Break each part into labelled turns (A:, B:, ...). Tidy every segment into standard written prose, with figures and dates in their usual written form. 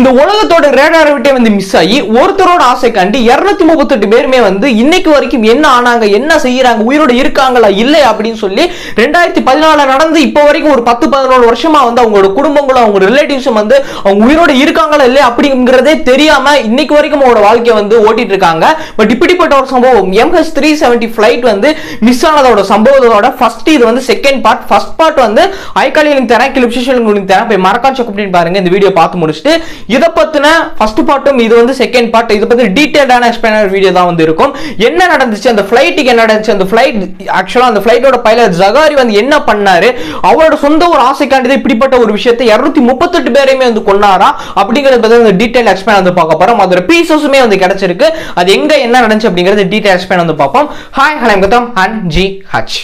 A: இந்த உலகத்தோட ரேடாரை விட்டே வந்து மிஸ் ஆகி ஒருத்தரோட ஆசைக்காண்டி 238 பேருமே வந்து இன்னைக்கு வரைக்கும் என்ன ஆனாங்க, என்ன செய்யறாங்க, உயிரோட இருக்காங்களா இல்லை அப்படின்னு சொல்லி 2014 நடந்து இப்போ வரைக்கும் ஒரு 10-11 வருஷமா வந்து அவங்களோட குடும்பங்களும் அவங்க ரிலேட்டிவ்ஸும் வந்து அவங்க உயிரோட இருக்காங்களா இல்லை அப்படிங்கிறதே தெரியாம இன்னைக்கு வரைக்கும் அவங்களோட வாழ்க்கையை வந்து ஓட்டிட்டு இருக்காங்க. பட் இப்படிப்பட்ட ஒரு சம்பவம் MH370 ஃபிளைட் வந்து மிஸ் ஆனதோட சம்பவத்தோட ஃபர்ஸ்ட் இது வந்து செகண்ட் பார்ட். ஃபர்ஸ்ட் பார்ட் வந்து ஐகாலியின் தரேன் கிளிப்ஷன் தரேன் போய் மறக்காம செக் பண்ணி பாருங்க. இந்த வீடியோ பார்த்து முடிச்சுட்டு இத பத்தின ஃபர்ஸ்ட் பார்ட்டும் இது வந்து செகண்ட் பார்ட், இத பத்தி டீடைல்டான எக்ஸ்பிளைனர் வீடியோ தான் வந்து இருக்கும். என்ன நடந்துச்சு, அந்த ஃளைட்டுக்கு என்ன நடந்துச்சு, அந்த ஃளைட் ஆக்சுவலா அந்த ஃளைட்டோட பைலட் ஜகாரி வந்து என்ன பண்ணாரு, அவரோட சொந்த ஒரு ஆசைக்காண்டி இப்படிப்பட்ட ஒரு விஷயத்தை 238 பேரையுமே வந்து கொன்னாரா அப்படிங்கறத பத்தி அந்த டீடைல் எக்ஸ்பிளைன் வந்து பார்க்க போறோம். அதோட பீசஸுமே வந்து கிடைச்சிருக்கு, அது எங்க என்ன நடந்துச்சு அப்படிங்கறது டீடைல் எக்ஸ்பிளைன் வந்து பார்ப்போம். ஹாய் ஹலோ கதம் and G H.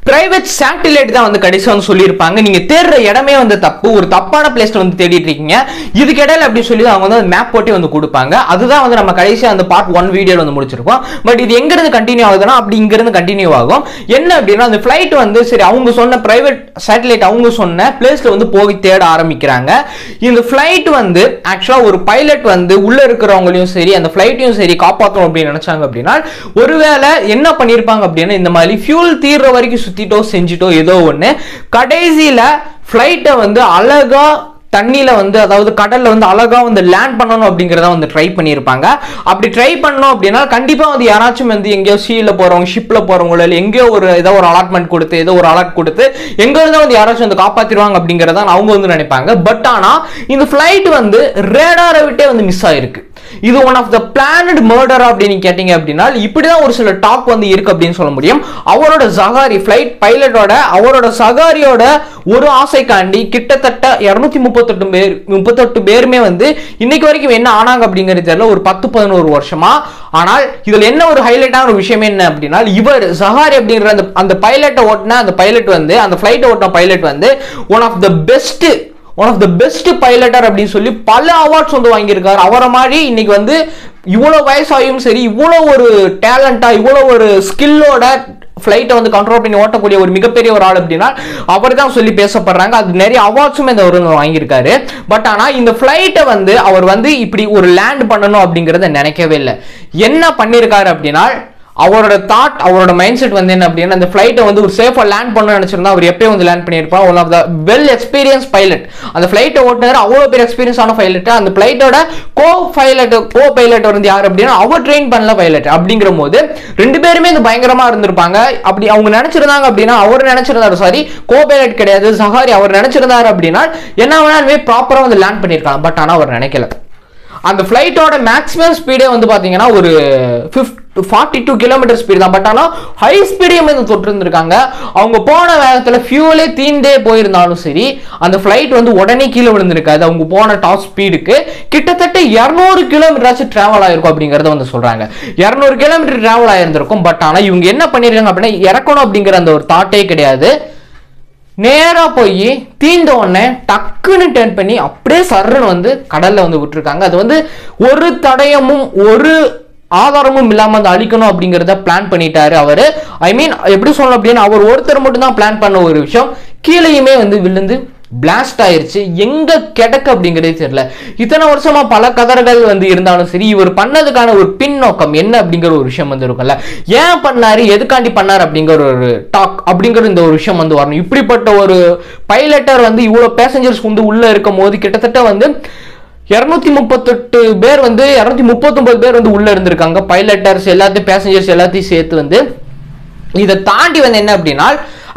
A: Private satellite தான் வந்து கடைசியா வந்து சொல்லியிருப்பாங்க. நீங்க தேடுற இடமே வந்து தப்பு, ஒரு தப்பான பிளேஸ்ல வந்து தேடிட்டு இருக்கீங்க, இதுக்கு இடையில அப்படி சொல்லி அவங்க வந்து மேப் போட்டு வந்து கொடுப்பாங்க. அதுதான் வந்து நம்ம கடைசியா அந்த பார்ட் 1 வீடியோல வந்து முடிச்சிருக்கோம். பட் இது எங்க இருந்து கண்டினியூ ஆகுதுன்னா அப்படி இங்க இருந்து கண்டினியூ ஆகும். என்ன அப்படின்னா அந்த ஃபிளைட் வந்து சரி அவங்க சொன்ன பிரைவேட் சேட்டலைட் அவங்க சொன்ன பிளேஸ்ல வந்து போய் தேட ஆரம்பிக்கிறாங்க. இந்த ஃபிளைட் வந்து ஆக்சுவலா ஒரு பைலட் வந்து உள்ள இருக்கிறவங்களையும் சரி அந்த ஃபிளைட்டையும் சரி காப்பாற்றணும் அப்படின்னு நினைச்சாங்க அப்படின்னா ஒருவேளை என்ன பண்ணிருப்பாங்க அப்படின்னா இந்த மாதிரி ஃபியூல் தீர்ற வரைக்கும் சுத்திட்டோ செஞ்சிட்டோ ஏதோ ஒண்ணு கடைசியில ஃபிளைட்டை வந்து அழகா தண்ணியில வந்து அதாவது கடல்ல வந்து அழகா வந்து லேண்ட் பண்ணணும் அப்படிங்கறத வந்து ட்ரை பண்ணியிருப்பாங்க. அப்படி ட்ரை பண்ணோம் அப்படின்னா கண்டிப்பா வந்து யாராச்சும் வந்து எங்கேயோ சீல போறவங்க ஷிப்ல போறவங்கள இல்லை எங்கேயோ ஏதோ ஒரு அலாட்மெண்ட் கொடுத்து ஏதோ ஒரு அலர்ட் கொடுத்து எங்க இருந்தா வந்து யாராச்சும் வந்து காப்பாத்திடுவாங்க அப்படிங்கறத அவங்க வந்து நினைப்பாங்க. பட் ஆனா இந்த ஃபிளைட் வந்து ரேடாரை விட்டே வந்து மிஸ் ஆயிருக்கு. இது one of the planned murder அப்படின்னு கேட்டீங்க அப்படின்னா இப்படிதான் ஒரு சில டாக் வந்து இருக்கு அப்படின்னு சொல்ல முடியும். அவரோட ஜகாரி ஃபிளைட் பைலட்டோட அவரோட ஜகாரியோட ஒரு ஆசைக்காண்டி கிட்டத்தட்ட 238 பேருமே வந்து இன்னைக்கு வரைக்கும் என்ன ஆனாங்க அப்படிங்கிறது தெரியல, ஒரு 10-11 வருஷமா. ஆனால் இதுல என்ன ஒரு ஹைலைட்டான ஒரு விஷயம் என்ன அப்படின்னா இவர் ஜகாரி அப்படிங்கிற அந்த பைலட்டை ஓட்டின அந்த பைலட் வந்து அந்த ஃபிளைட்டை ஓட்டின பைலட் வந்து ஒன் ஆஃப் த பெஸ்ட் பைலட்டர் அப்படின்னு சொல்லி பல அவார்ட்ஸ் வந்து வாங்கியிருக்காரு. அவரை மாதிரி இன்னைக்கு வந்து இவ்வளவு வயசாயும் சரி இவ்வளவு ஒரு டேலண்டா இவ்வளவு ஒரு ஸ்கில்லோட ஃபிளைட்டை வந்து கண்ட்ரோல் பண்ணி ஓட்டக்கூடிய ஒரு மிகப்பெரிய ஒரு ஆள் அப்படின்னா அவர் தான் சொல்லி பேசப்படுறாங்க. அது நிறைய அவார்ட்ஸுமே இந்த ஒரு வாங்கியிருக்காரு. பட் ஆனா இந்த ஃபிளைட்டை வந்து அவர் வந்து இப்படி ஒரு லேண்ட் பண்ணணும் அப்படிங்கறத நினைக்கவே இல்லை. என்ன பண்ணிருக்காரு அப்படின்னா அவரோட தாட் அவரோட மைண்ட் செட் வந்து என்ன அப்படின்னா அந்த ஃபிளைட்டை வந்து ஒரு சேஃபா லேண்ட் பண்ணணும்னு நினைச்சிருந்தா அவர் எப்பயும் வந்து லேண்ட் பண்ணியிருப்பார். One of the well experience pilot அந்த ஃபிளைட்டை ஓட்டுனார், அவ்வளோ பெரிய எக்ஸ்பீரியன்ஸ் ஆன பைலட். அந்த ஃபிளைட்டோட கோ பைலட் வந்து யார் அப்படின்னா அவர் ட்ரெயின் பண்ணல பைலட். அப்படிங்கிற போது ரெண்டு பேருமே இந்த பயங்கரமா இருந்திருப்பாங்க. அப்படி அவங்க நினைச்சிருந்தாங்க அப்படின்னா அவர் நினைச்சிருந்தாரு சாரி கோ பைலட் கிடையாது ஜகாரி அவர் நினைச்சிருந்தாரு அப்படின்னா என்ன வேணாலுமே ப்ராப்பரா வந்து லேண்ட் பண்ணியிருக்காங்க. பட் ஆனால் அவர் நினைக்கல. அந்த ஃபிளைட்டோட மேக்ஸிமம் ஸ்பீடே வந்து பாத்தீங்கன்னா ஒரு 42 கிலோமீட்டர் ஸ்பீடு தான். பட் ஆனால் ஹை ஸ்பீடையும் வந்து தொட்டு இருந்திருக்காங்க. அவங்க போன வேகத்தில் ஃபியூலே தீண்டே போயிருந்தாலும் சரி அந்த ஃபிளைட் வந்து உடனே கீழே விழுந்திருக்காது. அவங்க போன டாப் ஸ்பீடுக்கு கிட்டத்தட்ட 200 கிலோமீட்டர் டிராவல் ஆயிருக்கும் அப்படிங்கறத வந்து சொல்றாங்க. 200 கிலோமீட்டர் டிராவல் ஆயிருந்திருக்கும். பட் ஆனால் இவங்க என்ன பண்ணிருக்காங்க அப்படின்னா இறக்கணும் அப்படிங்கிற அந்த ஒரு தாட்டே கிடையாது. நேரா போய் தீண்ட உடனே டக்குன்னு டர்ன் பண்ணி அப்படியே சர்றன்னு வந்து கடல்ல வந்து விட்டுருக்காங்க. அது வந்து ஒரு தடயமும் ஒரு ஆதாரமும் இல்லாம வந்து அழிக்கணும் அப்படிங்கறத பிளான் பண்ணிட்டாரு அவரு. ஐ மீன் எப்படி சொல்லணும் அப்படின்னா அவர் ஒருத்தர் மட்டும் தான் பிளான் பண்ண ஒரு விஷயம். கீழேயுமே வந்து விழுந்து பிளாஸ்ட் ஆயிருச்சு. எங்க கிடக்கு அப்படிங்கிறதே தெரியல. இத்தனை வருஷமா பல கதர்கள் வந்து இருந்தாலும் சரி இவர் பண்ணதுக்கான ஒரு பின்னோக்கம் என்ன அப்படிங்கிற ஒரு விஷயம் வந்து இருக்கும்ல. ஏன் பண்ணாரு எதுக்காண்டி பண்ணாரு அப்படிங்கிற ஒரு டாக் அப்படிங்கிற இந்த ஒரு விஷயம் வந்து வரணும். இப்படிப்பட்ட ஒரு பைலட்டர் வந்து இவ்வளவு பேசஞ்சர்ஸ் வந்து உள்ள இருக்கும் போது கிட்டத்தட்ட வந்து 238 பேர் வந்து 239 பேர் வந்து உள்ள இருந்திருக்காங்க. பைலட்டர்ஸ் எல்லாத்தையும் பேசஞ்சர்ஸ் எல்லாத்தையும் சேர்த்து வந்து இதை தாண்டி வந்து என்ன அப்படின்னா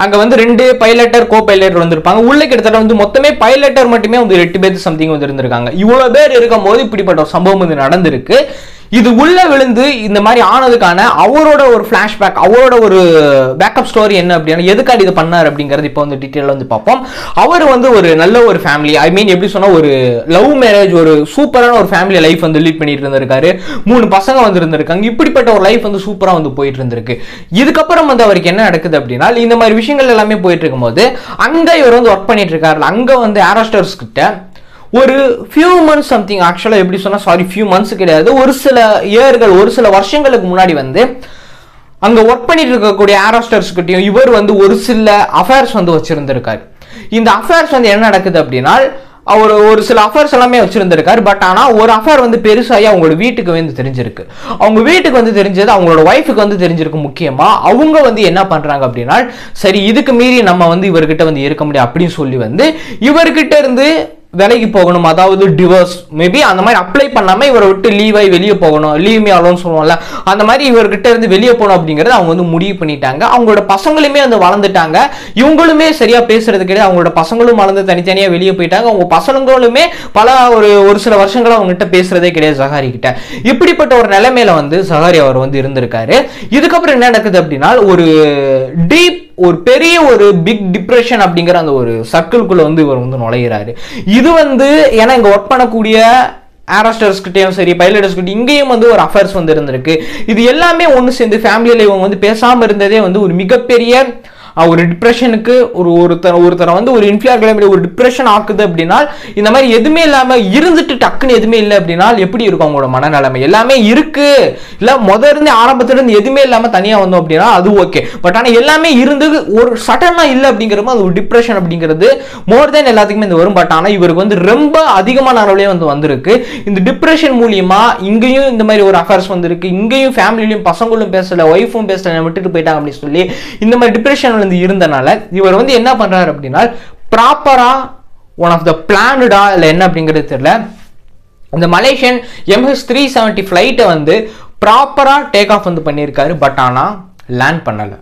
A: அங்க வந்து 2 பைலட்டர் கோ பைலட்டர் வந்திருப்பாங்க. உள்ள கிட்டத்தட்ட வந்து மொத்தமே பைலட்டர் மட்டுமே வந்து 8 பேர் சம்திங் வந்து இருந்திருக்காங்க. இவ்வளவு பேர் இருக்கும் போது இப்படிப்பட்ட ஒரு சம்பவம் வந்து நடந்திருக்கு. இது உள்ள விழுந்து இந்த மாதிரி ஆனதுக்கான அவரோட ஒரு பிளாஷ்பேக் அவரோட ஒரு பேக்கப் ஸ்டோரி என்ன அப்படின்னா எதுக்காடி இது பண்ணார் அப்படிங்கிறது இப்போ வந்து டீட்டெயிலாக வந்து பார்ப்போம். அவர் வந்து ஒரு நல்ல ஒரு ஃபேமிலி ஐ மீன் எப்படி சொன்னா ஒரு லவ் மேரேஜ் ஒரு சூப்பரான ஒரு ஃபேமிலி லைஃப் வந்து லீட் பண்ணிட்டு இருந்திருக்காரு. 3 பசங்க வந்து இருந்திருக்காங்க. இப்படிப்பட்ட ஒரு லைஃப் வந்து சூப்பரா வந்து போயிட்டு இருந்திருக்கு. இதுக்கப்புறம் வந்து அவருக்கு என்ன நடக்குது அப்படின்னா இந்த மாதிரி விஷயங்கள் எல்லாமே போயிட்டு இருக்கும்போது அங்க இவர் வந்து ஒர்க் பண்ணிட்டு இருக்காரு. அங்க வந்து ஏரோஸ்டர்ஸ் கிட்ட ஒரு ஃபியூ மந்த்ஸ் சம்திங் ஆக்சுவலா எப்படி சொன்னா சாரி ஃபியூ மந்த்ஸ் கிடையாது ஒரு சில இயர்கள் ஒரு சில வருஷங்களுக்கு முன்னாடி வந்து அங்க ஒர்க் பண்ணிட்டு இருக்கக்கூடிய ஏர் ஹோஸ்டர்ஸ் கிட்டயும் இவர் வந்து ஒரு சில அஃபேர்ஸ் வந்து வச்சிருந்திருக்காரு. இந்த அஃபேர்ஸ் வந்து என்ன நடக்குது அப்படின்னா, அவர் ஒரு சில அஃபேர்ஸ் எல்லாமே வச்சிருந்திருக்காரு. பட் ஆனா ஒரு அஃபேர் வந்து பெருசாகி அவங்களோட வீட்டுக்கு வந்து தெரிஞ்சிருக்கு. அவங்க வீட்டுக்கு வந்து தெரிஞ்சது அவங்களோட ஒய்ஃபுக்கு வந்து தெரிஞ்சிருக்கு. முக்கியமா அவங்க வந்து என்ன பண்றாங்க அப்படின்னா, சரி இதுக்கு மீறி நம்ம வந்து இவர்கிட்ட வந்து இருக்க முடியும் அப்படின்னு சொல்லி வந்து இவர்கிட்ட இருந்து விலைக்கு போகணும், அதாவது டிவோர்ஸ் மேபி அந்த மாதிரி அப்ளை பண்ணாம இவரை விட்டு லீவாய் வெளியே போகணும், லீவ் மீ அலோன்னு சொல்லுவோம்ல, அந்த மாதிரி இவர்கிட்ட இருந்து வெளியே போகணும் அப்படிங்கறது அவங்க வந்து முடிவு பண்ணிட்டாங்க. அவங்களோட பசங்களுமே வந்து வளர்ந்துட்டாங்க, இவங்களுமே சரியா பேசுறது கிடையாது, அவங்களோட பசங்களும் வளர்ந்து தனித்தனியா வெளியே போயிட்டாங்க. அவங்க பசங்களுமே ஒரு சில வருஷங்களா அவங்ககிட்ட பேசுறதே கிடையாது சஹாரி கிட்ட. இப்படிப்பட்ட ஒரு நிலைமையில வந்து சஹாரி அவர் வந்து இருந்திருக்காரு. இதுக்கப்புறம் என்ன நடக்குது அப்படின்னா, ஒரு பெரிய ஒரு பிக் டிப்ரெஷன் அப்படிங்கிற அந்த ஒரு சர்க்கிள்குள்ள வந்து இவர் வந்து நுழைகிறாரு. இது வந்து ஏன்னா இங்க ஒர்க் பண்ணக்கூடிய ஏரோஸ்டர்ஸ் கிட்டயும் சரி, பைலட்ஸ் கிட்ட இங்கேயும் வந்து ஒரு அஃபேர்ஸ் வந்து இருந்திருக்கு. இது எல்லாமே ஒன்று சேர்ந்து ஃபேமிலியில இவங்க வந்து பேசாம இருந்ததே வந்து ஒரு மிகப்பெரிய ஒரு டிப்ரெஷனுக்கு ஒருத்தரை வந்து ஒரு இன்ஃபியர் ஒரு டிப்ரெஷன் ஆக்குது அப்படின்னா, இந்த மாதிரி எதுவுமே இல்லாம இருந்துட்டு டக்குன்னு எதுவுமே இல்லை அப்படின்னா எப்படி இருக்கும் அவங்களோட மனநிலைமை? எல்லாமே இருக்கு இல்ல முதல்ல ஆரம்பத்துல இருந்து எதுவுமே இல்லாம தனியா வந்தோம் அப்படின்னா அது ஓகே. பட் ஆனா எல்லாமே இருந்து ஒரு சடனா இல்லை அப்படிங்கிறப்ப அது ஒரு டிப்ரெஷன் அப்படிங்கிறது மோர் தென் எல்லாத்துக்குமே இந்த வரும். பட் ஆனா இவருக்கு வந்து ரொம்ப அதிகமான அளவுலேயே வந்து வந்திருக்கு. இந்த டிப்ரெஷன் மூலியமா இங்கேயும் இந்த மாதிரி ஒரு அஃபேர்ஸ் வந்திருக்கு, இங்கேயும் ஃபேமிலியும் பசங்களும் பேசல, ஒய்ஃபும் பேசல, விட்டுட்டு போயிட்டாங்க அப்படின்னு சொல்லி இந்த மாதிரி டிப்ரெஷன் இருந்தனால இவர் வந்து என்ன பண்றாரு அப்படின்னா, ப்ராப்பரா ஒன் ஆஃப் த பிளான்டா இல்ல என்ன அப்படிங்கிறது தெரியல, இந்த மலேசியன் MH370 ஃபிளைட்டை வந்து ப்ராப்பரா டேக் ஆஃப் வந்து பண்ணியிருக்காரு. பட் ஆனா லேண்ட் பண்ணல.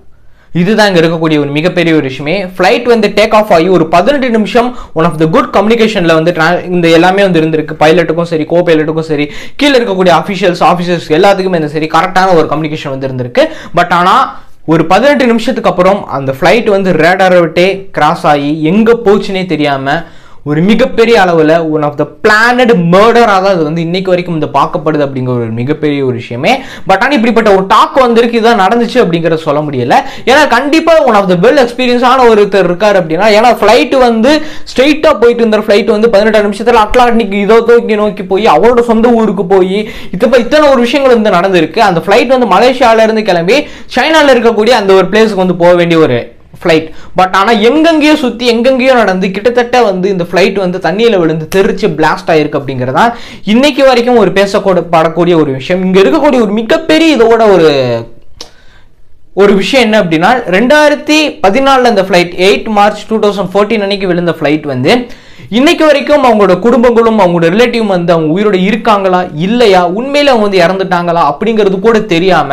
A: இதுதான் இங்க இருக்கக்கூடிய ஒரு மிகப்பெரிய ஒரு விஷயமே. ஃபிளைட் வந்து டேக் ஆஃப் ஆகி ஒரு 18 நிமிஷம் ஒன் ஆஃப் த குட் கம்யூனிகேஷன்ல வந்து இந்த எல்லாமே வந்து இருந்திருக்கு. பைலட்டுக்கும் சரி, கோ பைலட்டுக்கும் சரி, கீழே இருக்கக்கூடிய ஆஃபீஸர்ஸ் எல்லாத்துக்குமே இந்த சரி கரெக்டான ஒரு கம்யூனிகேஷன் வந்து இருந்திருக்கு. பட் ஆனா ஒரு 18 நிமிஷத்துக்கு அப்புறம் அந்த ஃபிளைட் வந்து ரேடாரை விட்டே கிராஸ் ஆகி எங்க போச்சுன்னே தெரியாம ஒரு மிகப்பெரிய அளவில் ஒன் ஆஃப் த பிளானட் மர்டராக தான் அது வந்து இன்னைக்கு வரைக்கும் இந்த பார்க்கப்படுது அப்படிங்கிற ஒரு மிகப்பெரிய ஒரு விஷயமே. பட் ஆனால் இப்படிப்பட்ட ஒரு டாக் வந்திருக்கு, இதுதான் நடந்துச்சு அப்படிங்கிறத சொல்ல முடியல. ஏன்னா கண்டிப்பாக ஒன் ஆஃப் த வெல் எக்ஸ்பீரியன்ஸான ஒருத்தர் இருக்காரு அப்படின்னா, ஏன்னா ஃபிளைட் வந்து ஸ்ட்ரெயிட்டாக போயிட்டு இருந்த ஃபிளைட் வந்து 18 நிமிஷத்தில் அட்லாண்டிக் நோக்கி போய் அவரோட சொந்த ஊருக்கு போய் இத்தனை ஒரு விஷயங்கள் வந்து நடந்திருக்கு. அந்த ஃபிளைட் வந்து மலேசியாவில இருந்து கிளம்பி சைனால இருக்கக்கூடிய அந்த ஒரு பிளேஸுக்கு வந்து போக வேண்டிய ஒரு ஃபிளைட். பட் ஆனா எங்கெங்கயோ சுத்தி எங்கெங்கயோ நடந்து கிட்டத்தட்ட வந்து இந்த ஃபிளைட் வந்து தண்ணியில விழுந்து தெரிச்சு பிளாஸ்ட் ஆயிருக்கு அப்படிங்கிறதா இன்னைக்கு வரைக்கும் ஒரு பேசப்படக்கூடிய ஒரு விஷயம். இங்க இருக்கக்கூடிய ஒரு மிகப்பெரிய இதோட ஒரு விஷயம் என்ன அப்படின்னா, 2014 இந்த ஃபிளைட் 8 மார்ச் 2014 அன்னைக்கு விழுந்த ஃபிளைட் வந்து இன்னைக்கு வரைக்கும் அவங்களோட குடும்பங்களும் அவங்களோட ரிலேட்டிவ் வந்து அவங்க உயிரோட இருக்காங்களா இல்லையா, உண்மையில அவங்க வந்து இறந்துட்டாங்களா அப்படிங்கிறது கூட தெரியாம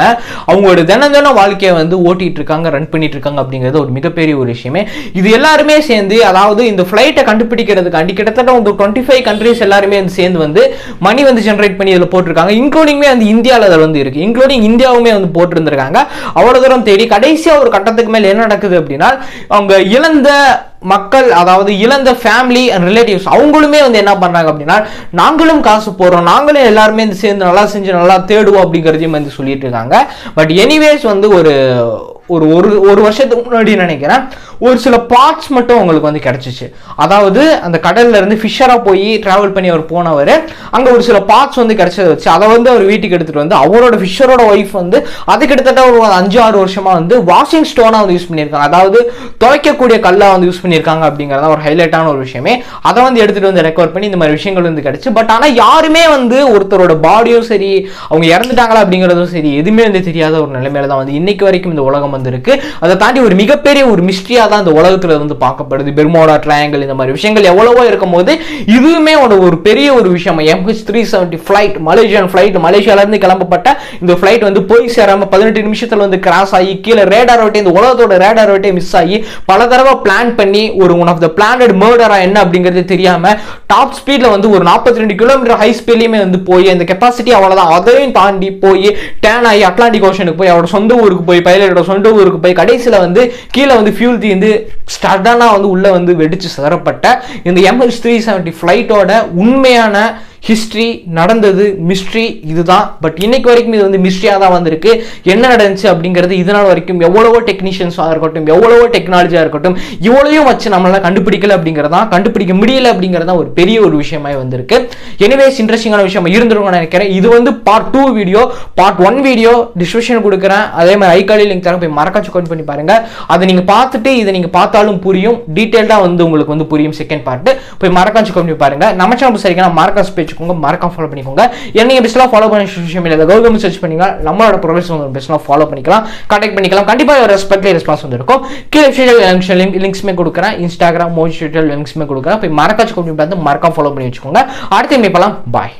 A: அவங்களோட தினம் வாழ்க்கையை வந்து ஓட்டிட்டு இருக்காங்க, ரன் பண்ணிட்டு இருக்காங்க அப்படிங்கிறது ஒரு மிகப்பெரிய ஒரு விஷயமே. இது எல்லாருமே சேர்ந்து, அதாவது இந்த ஃபிளைட்டை கண்டுபிடிக்கிறதுக்காண்டி கிட்டத்தட்ட வந்து 25 கண்ட்ரிஸ் எல்லாருமே வந்து சேர்ந்து வந்து மணி வந்து ஜென்ரேட் பண்ணி இதில் போட்டிருக்காங்க. இன்க்ளூடிங்குமே வந்து இந்தியாவில் அதில் வந்து இருக்கு, இன்க்ளூடிங் இந்தியாவுமே வந்து போட்டிருந்திருக்காங்க. அவ்வளவு தூரம் தேடி கடைசியாக ஒரு கட்டத்துக்கு மேலே என்ன நடக்குது அப்படின்னா, அவங்க இழந்த மக்கள், அதாவது இழந்த ஃபேமிலி அண்ட் ரிலேட்டிவ்ஸ் அவங்களுமே வந்து என்ன பண்றாங்க அப்படின்னா, நாங்களும் காசு போடுறோம், நாங்களும் எல்லாருமே சேர்ந்து நல்லா செஞ்சு நல்லா தேடுவோம் அப்படிங்கிறதையும் வந்து சொல்லிட்டு இருக்காங்க. பட் எனிவேஸ் வந்து ஒரு வருஷத்துக்கு முன்னாடி நினைக்கிறேன் ஒரு சில பார்ட்ஸ் மட்டும் உங்களுக்கு வந்து கிடைச்சிச்சு. அதாவது அந்த கடல்ல இருந்து ஃபிஷரா போய் டிராவல் பண்ணி அவர் போனவர் அங்க ஒரு சில பார்ட்ஸ் வந்து கிடைச்சதை வச்சு அதை வந்து அவர் வீட்டுக்கு எடுத்துட்டு வந்து அவரோட ஃபிஷரோட ஒய்ஃப் வந்து அது கிட்டத்தட்ட ஒரு 5-6 வருஷமா வந்து வாஷிங் ஸ்டோனா வந்து யூஸ் பண்ணியிருக்காங்க, அதாவது துவைக்கக்கூடிய கல்லா வந்து யூஸ் பண்ணியிருக்காங்க அப்படிங்கிறத ஒரு ஹைலைட்டான ஒரு விஷயமே. அதை வந்து எடுத்துட்டு வந்து ரெக்கவர் பண்ணி இந்த மாதிரி விஷயங்கள் வந்து கிடைச்சு. பட் ஆனா யாருமே வந்து ஒருத்தரோட பாடியும் சரி அவங்க இறந்துட்டாங்களா அப்படிங்கிறதும் சரி எதுவுமே வந்து தெரியாத ஒரு நிலைமையில தான் வந்து இன்னைக்கு வரைக்கும் இந்த உலகம் வந்து இருக்கு. அதை தாண்டி ஒரு மிகப்பெரிய ஒரு மிஸ்ட்ரியா தான் இந்த உலகத்துல வந்து பார்க்கப்படுது. பெர்முடா ட்ரையாங்கிள் இந்த மாதிரி விஷயங்கள் எவ்வளவோ இருக்கும் போது இதுவுமே ஒரு பெரிய ஒரு விஷயம். MH370 ஃபிளைட், மலேசியன் ஃபிளைட், மலேசியால இருந்து கிளம்பப்பட்ட இந்த ஃபிளைட் வந்து போய் சேராம 18 நிமிஷத்துல வந்து கிராஸ் ஆகி கீழே ரேடார் விட்டே, இந்த உலகத்தோட ரேடார் விட்டே மிஸ் ஆகி பல தடவை பிளான் பண்ணி ஒரு ஒன் ஆஃப் த பிளானட் மர்டரா என்ன அப்படிங்கிறது தெரியாம டாப் ஸ்பீட்ல வந்து ஒரு 42 கிலோமீட்டர் ஹை ஸ்பீட்லயுமே வந்து போய் அந்த கெப்பாசிட்டி அவ்வளவுதான், அதையும் தாண்டி போய் டேன் ஆகி அட்லாண்டிக் ஓஷனுக்கு போய் அவரோட சொந்த ஊருக்கு போய் பைலட்டோட சொந்த ஊருக்கு போய் கடைசியில வந்து கீழே வந்து ஃபியூல் தீர்ந்து ஸ்டர்டனா வந்து உள்ள வந்து வெடிச்சு சிதறப்பட்ட இந்த MH370 ஃபிளைட்டோட உண்மையான ஹிஸ்ட்ரி நடந்தது மிஸ்ட்ரி இதுதான். பட் இன்னைக்கு வரைக்கும் இது வந்து மிஸ்ட்ரியாக தான் வந்திருக்கு. என்ன நடந்துச்சு அப்படிங்கிறது இதனால் வரைக்கும் எவ்வளவோ டெக்னீஷியன்ஸாக இருக்கட்டும், எவ்வளவோ டெக்னாலஜியாக இருக்கட்டும், இவ்வளவையும் வச்சு நம்மளால கண்டுபிடிக்கல அப்படிங்கிறதா, கண்டுபிடிக்க முடியல அப்படிங்கிறதா ஒரு பெரிய ஒரு விஷயமாய் வந்திருக்கு. எனிவேஸ் இன்ட்ரெஸ்டிங்கான விஷயம் இருந்திருக்கும்னு நினைக்கிறேன். இது வந்து part 2 video. Part 1 video description கொடுக்குறேன். அதே மாதிரி ஐகார்டி லிங்க் தரேன், போய் மறக்காம செக் பண்ணி பாருங்க. அதை நீங்க பார்த்துட்டு இதை நீங்க பார்த்தாலும் புரியும், டீடைல்டா வந்து உங்களுக்கு வந்து புரியும். செகண்ட் பார்ட் போய் மறக்காம செக் பண்ணி பாருங்க. நம்ம சேனல் சரிங்க மறக்காம பேச்சுக்கோங்க, மறக்காம ஃபாலோ பண்ணிக்கோங்க. என்ன பெஸ்ட்லாம் ஃபாலோ பண்ண விஷயம் இல்லை, கௌதம் சர்ச் பண்ணீங்க நம்மளோட ப்ரொஃபைல்ஸ் பெஸ்ட்லாம் ஃபாலோ பண்ணிக்கலாம், கான்டாக்ட் பண்ணிக்கலாம். கண்டிப்பா ஒரு ரெஸ்பெக்ட்லி ரெஸ்பான்ஸ் வந்து இருக்கும். கீழே லிங்க்ஸ்மே கொடுக்குறேன், இன்ஸ்டாகிராம் மோஜ் லிங்க்ஸ்மே கொடுக்குறேன். போய் மறக்காம செக் பண்ணி பார்த்து மறக்காம ஃபாலோ பண்ணி வச்சுக்கோங்க. அடுத்த மீட் பண்ணலாம். பாய்.